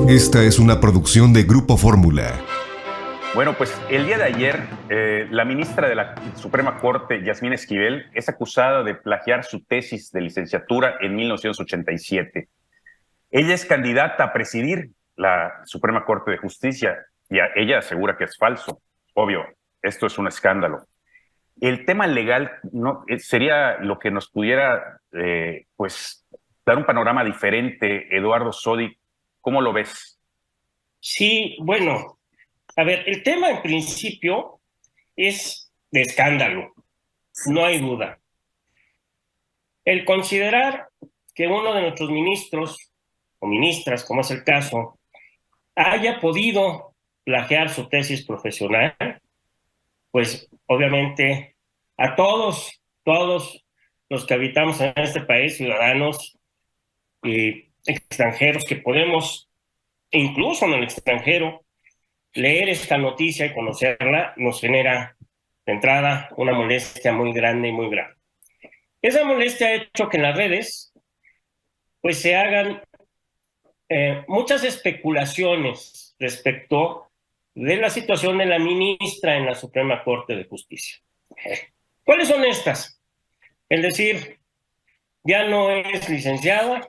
Esta es una producción de Grupo Fórmula. Bueno, pues el día de ayer, la ministra de la Suprema Corte, Yasmín Esquivel, es acusada de plagiar su tesis de licenciatura en 1987. Ella es candidata a presidir la Suprema Corte de Justicia y ella asegura que es falso. Obvio, esto es un escándalo. El tema legal no, sería lo que nos pudiera pues, dar un panorama diferente. Eduardo Sodi, ¿cómo lo ves? Sí, bueno, a ver, el tema en principio es de escándalo, no hay duda. El considerar que uno de nuestros ministros o ministras, como es el caso, haya podido plagiar su tesis profesional, pues obviamente a todos los que habitamos en este país, ciudadanos y extranjeros que podemos, incluso en el extranjero, leer esta noticia y conocerla nos genera de entrada una molestia muy grande y muy grave. Esa molestia ha hecho que en las redes pues se hagan muchas especulaciones respecto de la situación de la ministra en la Suprema Corte de Justicia. ¿Cuáles son estas? El decir, ya no es licenciada,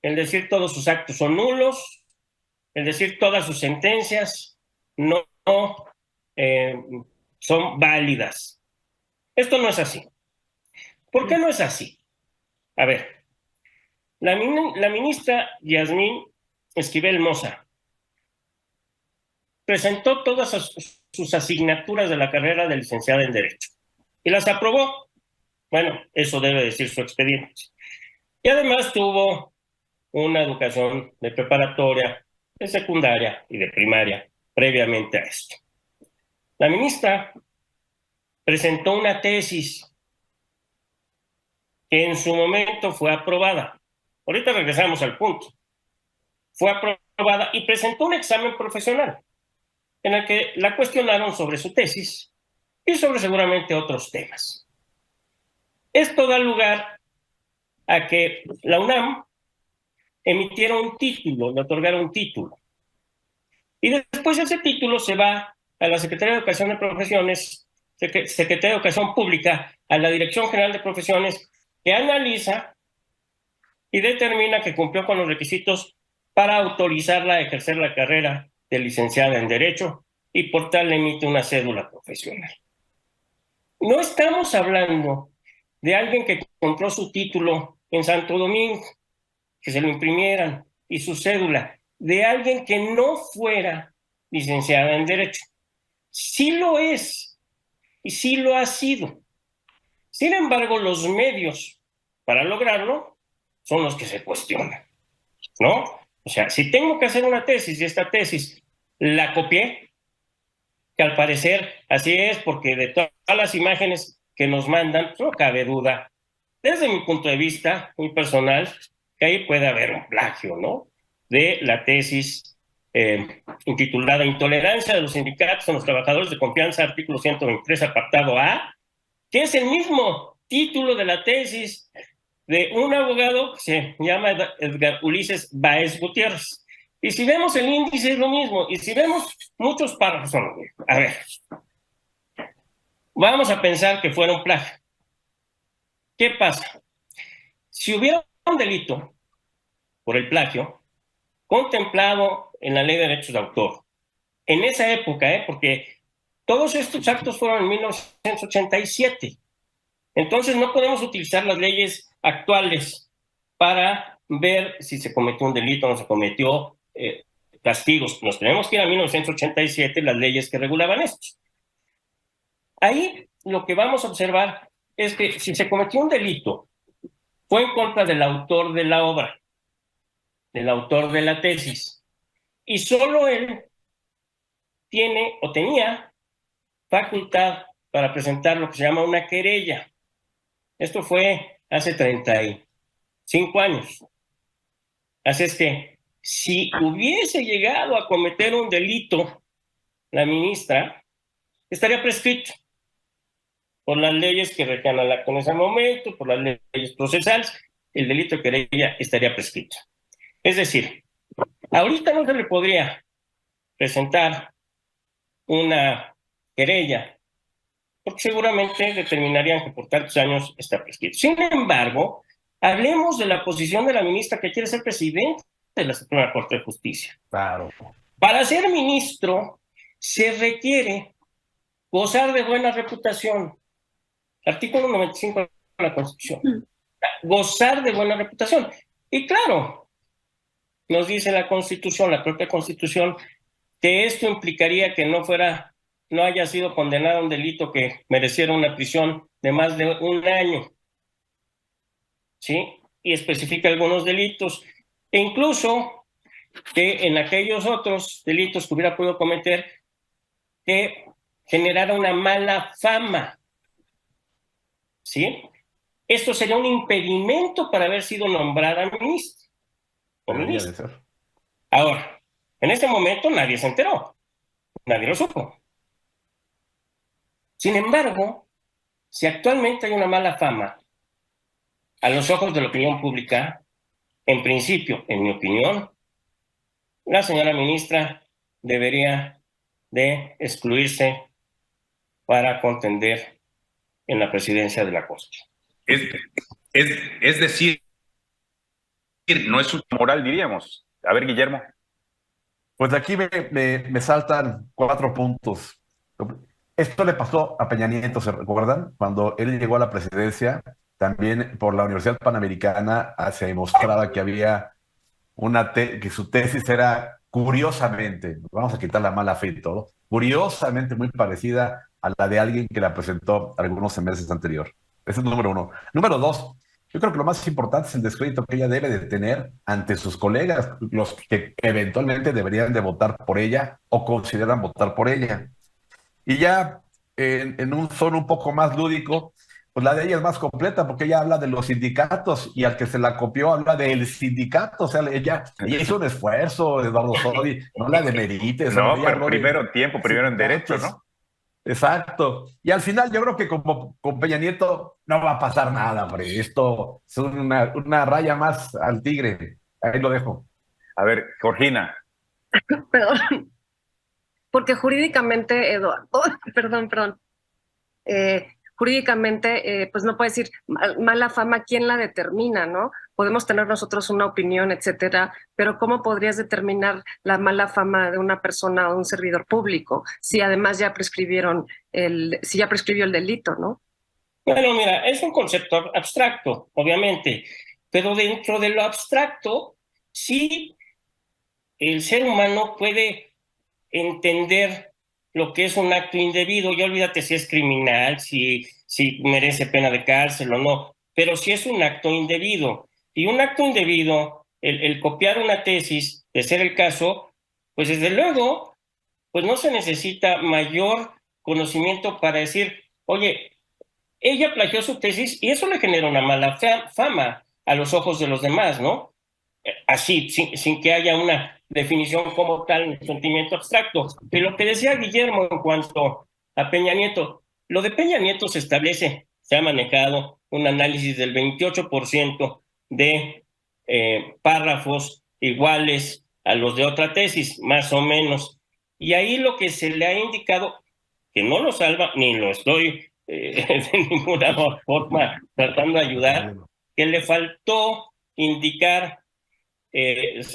el decir todos sus actos son nulos, el decir todas sus sentencias no son válidas. Esto no es así. ¿Por qué no es así? A ver, la ministra Yasmín Esquivel Moza presentó todas sus asignaturas de la carrera de licenciada en Derecho y las aprobó. Bueno, eso debe decir su expediente. Y además tuvo una educación de preparatoria, de secundaria y de primaria previamente a esto. La ministra presentó una tesis que en su momento fue aprobada. Ahorita regresamos al punto. Fue aprobada y presentó un examen profesional en el que la cuestionaron sobre su tesis y sobre seguramente otros temas. Esto da lugar a que la UNAM emitiera un título, le otorgara un título. Y después ese título se va a la Secretaría de Educación de Profesiones, Secretaría de Educación Pública, a la Dirección General de Profesiones, que analiza y determina que cumplió con los requisitos para autorizarla a ejercer la carrera de licenciada en Derecho y por tal le emite una cédula profesional. No estamos hablando de alguien que compró su título en Santo Domingo, que se lo imprimieran, y su cédula, de alguien que no fuera licenciada en Derecho. Sí lo es y sí lo ha sido. Sin embargo, los medios para lograrlo son los que se cuestionan, ¿no? O sea, si tengo que hacer una tesis y esta tesis la copié, que al parecer así es, porque de todas las imágenes que nos mandan, no cabe duda, desde mi punto de vista muy personal, que ahí puede haber un plagio, ¿no? De la tesis intitulada Intolerancia de los sindicatos a los trabajadores de confianza, artículo 123, apartado A, que es el mismo título de la tesis de un abogado que se llama Edgar Ulises Báez Gutiérrez. Y si vemos el índice es lo mismo, y si vemos muchos párrafos son lo mismo. A ver, vamos a pensar que fuera un plagio. ¿Qué pasa? Si hubiera un delito por el plagio contemplado en la Ley de Derechos de Autor, en esa época, porque todos estos actos fueron en 1987, entonces no podemos utilizar las leyes actuales para ver si se cometió un delito o no se cometió, castigos. Nos tenemos que ir a 1987, las leyes que regulaban esto. Ahí lo que vamos a observar es que si se cometió un delito, fue en contra del autor de la obra, del autor de la tesis, y solo él tiene o tenía facultad para presentar lo que se llama una querella. Esto fue hace 35 años. Así es que si hubiese llegado a cometer un delito la ministra, estaría prescrito por las leyes que regían al acto en ese momento, por las leyes procesales. El delito de querella estaría prescrito. Es decir, Ahorita no se le podría presentar una querella, porque seguramente determinarían que por tantos años está prescrito. Sin embargo, hablemos de la posición de la ministra que quiere ser presidente de la Suprema Corte de Justicia. Claro. Para ser ministro se requiere gozar de buena reputación. Artículo 95 de la Constitución. Gozar de buena reputación. Y claro, nos dice la Constitución, la propia Constitución, que esto implicaría que no haya sido condenado a un delito que mereciera una prisión de más de un año. ¿Sí? Y especifica algunos delitos. E incluso que en aquellos otros delitos que hubiera podido cometer, que generara una mala fama. ¿Sí? Esto sería un impedimento para haber sido nombrada ministra. Debería de ser. Ahora, en este momento nadie se enteró, nadie lo supo. Sin embargo, si actualmente hay una mala fama a los ojos de la opinión pública, en principio, en mi opinión, la señora ministra debería de excluirse para contender en la presidencia de la Corte. Es decir, no es un moral, diríamos. A ver, Guillermo. Pues de aquí me saltan 4 puntos. Esto le pasó a Peña Nieto, ¿se recuerdan? Cuando él llegó a la presidencia, también por la Universidad Panamericana se mostraba que había que su tesis era curiosamente, vamos a quitar la mala fe y todo, curiosamente muy parecida a la de alguien que la presentó algunos meses anterior. Ese es el número 1. Número 2, yo creo que lo más importante es el descrédito que ella debe de tener ante sus colegas, los que eventualmente deberían de votar por ella o consideran votar por ella. Y ya en un tono un poco más lúdico, pues la de ella es más completa porque ella habla de los sindicatos y al que se la copió habla del sindicato. O sea, ella hizo un esfuerzo, Eduardo Sodi, no la demerites. No, pero primero tiempo, primero en derecho, ¿no? Exacto. Y al final yo creo que como con Peña Nieto no va a pasar nada, hombre. Esto es una raya más al tigre. Ahí lo dejo. A ver, Georgina. Perdón. Porque jurídicamente, Eduardo, perdón, jurídicamente, pues no puede decir mala fama, ¿quién la determina, no? Podemos tener nosotros una opinión, etcétera, pero ¿cómo podrías determinar la mala fama de una persona o de un servidor público si además ya prescribió el delito, ¿no? Bueno, mira, es un concepto abstracto, obviamente, pero dentro de lo abstracto, sí, el ser humano puede entender lo que es un acto indebido. Ya olvídate si es criminal, si merece pena de cárcel o no, pero si es un acto indebido. Y un acto indebido, el copiar una tesis, de ser el caso, pues desde luego, pues no se necesita mayor conocimiento para decir, oye, ella plagió su tesis y eso le genera una mala fama a los ojos de los demás, ¿no? Así, sin que haya una definición como tal, un sentimiento abstracto. Y lo que decía Guillermo en cuanto a Peña Nieto, lo de Peña Nieto se establece, se ha manejado un análisis del 28% de párrafos iguales a los de otra tesis, más o menos. Y ahí lo que se le ha indicado, que no lo salva, ni lo estoy de ninguna forma tratando de ayudar, que le faltó indicar,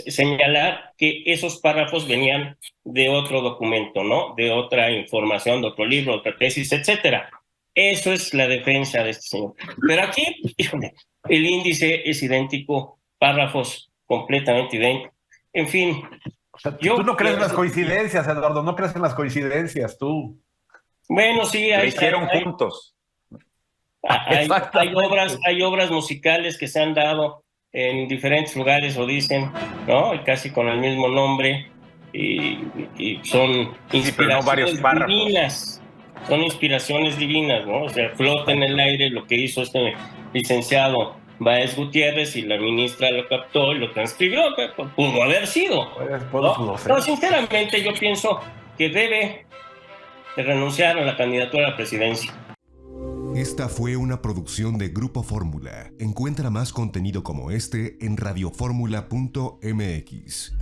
señalar que esos párrafos venían de otro documento, ¿no? De otra información, de otro libro, otra tesis, etcétera. Eso es la defensa de este señor. Pero aquí, híjole, el índice es idéntico, párrafos completamente idénticos. En fin. O sea, tú no crees en las coincidencias, Eduardo, no crees en las coincidencias, tú. Bueno, sí. Lo hicieron juntos. Hay obras musicales que se han dado en diferentes lugares, lo dicen, ¿no? Y casi con el mismo nombre, y son inspiraciones divinas. Son inspiraciones divinas, ¿no? O sea, flota en el aire lo que hizo este licenciado Báez Gutiérrez y la ministra lo captó y lo transcribió. Pudo haber sido, ¿no? Pero sinceramente yo pienso que debe de renunciar a la candidatura a la presidencia. Esta fue una producción de Grupo Fórmula. Encuentra más contenido como este en radioformula.mx.